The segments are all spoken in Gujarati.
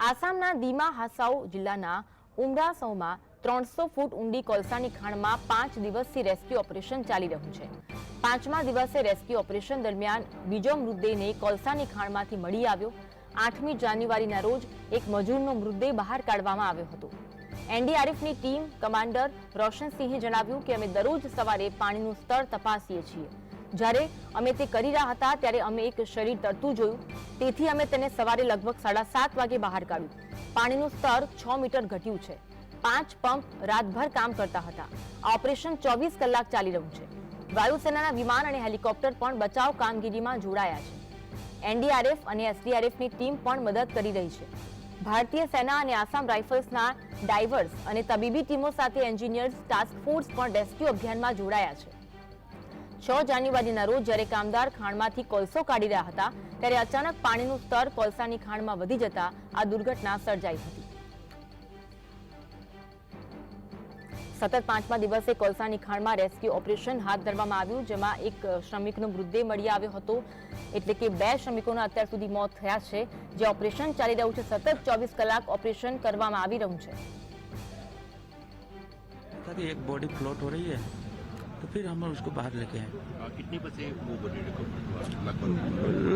આસામના દીમા હાસાઓ જિલ્લાના ઉમરાસૌમાં 300 ફૂટ ઊંડી કોલસાની ખાણમાં 5 દિવસથી રેસ્ક્યુ ઓપરેશન ચાલી રહ્યું છે। 5મા દિવસે રેસ્ક્યુ ઓપરેશન દરમિયાન બીજો મૃતદેહને કોલસાની ખાણમાંથી મળી આવ્યો। 8મી જાન્યુઆરીના રોજ એક મજૂરનો મૃતદેહ બહાર કાઢવામાં આવ્યો હતો। એનડીઆરએફની ટીમ કમાન્ડર રોશનસિંહે જણાવ્યું કે અમે દરરોજ સવારે પાણીનું સ્તર તપાસીએ છીએ। જ્યારે અમે તે કરી રહ્યા હતા ત્યારે અમે એક શરીર તરતું જોયું, તેથી અમે તેને સવારે લગભગ 7:30 વાગે બહાર કાઢ્યું। પાણીનું સ્તર 6 મીટર ઘટ્યું છે। 5 પંપ રાતભર કામ કરતા હતા। આ ઓપરેશન 24 કલાક ચાલી રહ્યું છે। વાયુસેનાના વિમાન અને હેલિકોપ્ટર પણ બચાવ કામગીરીમાં જોડાયા છે। એનડીઆરએફ અને એસડીઆરએફની ટીમ પણ મદદ કરી રહી છે। ભારતીય સેના અને આસામ રાઇફલ્સના ડાઇવર્સ અને તબીબી ટીમો સાથે એન્જિનિયર્સ ટાસ્ક ફોર્સ પણ રેસ્ક્યુ અભિયાનમાં જોડાયા છે। 6 જાન્યુઆરીના રોજ જ્યારે કામદાર ખાણમાંથી કોલસો કાઢી રહ્યા હતા ત્યારે અચાનક પાણીનું સ્તર કોલસાની ખાણમાં વધી જતા આ દુર્ઘટના સર્જાઈ હતી। સતત 5મા દિવસે કોલસાની ખાણમાં રેસ્ક્યુ ઓપરેશન હાથ ધરવામાં આવ્યું, જેમાં એક શ્રમિકનો મૃતદેહ મળી આવ્યો હતો। એટલે કે 2 શ્રમિકોના અત્યાર સુધી મોત થયા છે। જે ઓપરેશન ચાલી રહ્યું છે, સતત 24 કલાક ઓપરેશન કરવામાં આવી રહ્યું છે। एक बॉडी फ्लोट हो रही है तो फिर हम उसको बाहर लेके आए। कितने बजे वो बॉडी रिकवर हुआ?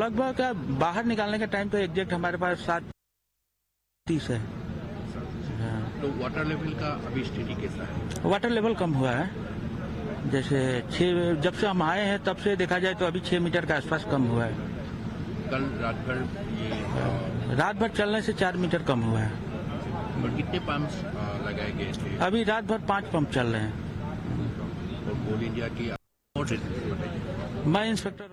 लगभग बाहर निकालने का टाइम तो एग्जैक्ट हमारे पास 7:30 है। हाँ। तो वाटर लेवल का अभी स्थिति कैसा है? वाटर लेवल कम हुआ है। जैसे 6 जब से हम आए हैं तब से देखा जाए तो अभी 6 मीटर के आसपास कम हुआ है। कल रात भर ये रात भर चलने से 4 मीटर कम हुआ है। और कितने पंप्स लगाए गए थे? अभी रात भर 5 पंप चल रहे हैं। और कोल इंडिया की मैं इंस्पेक्टर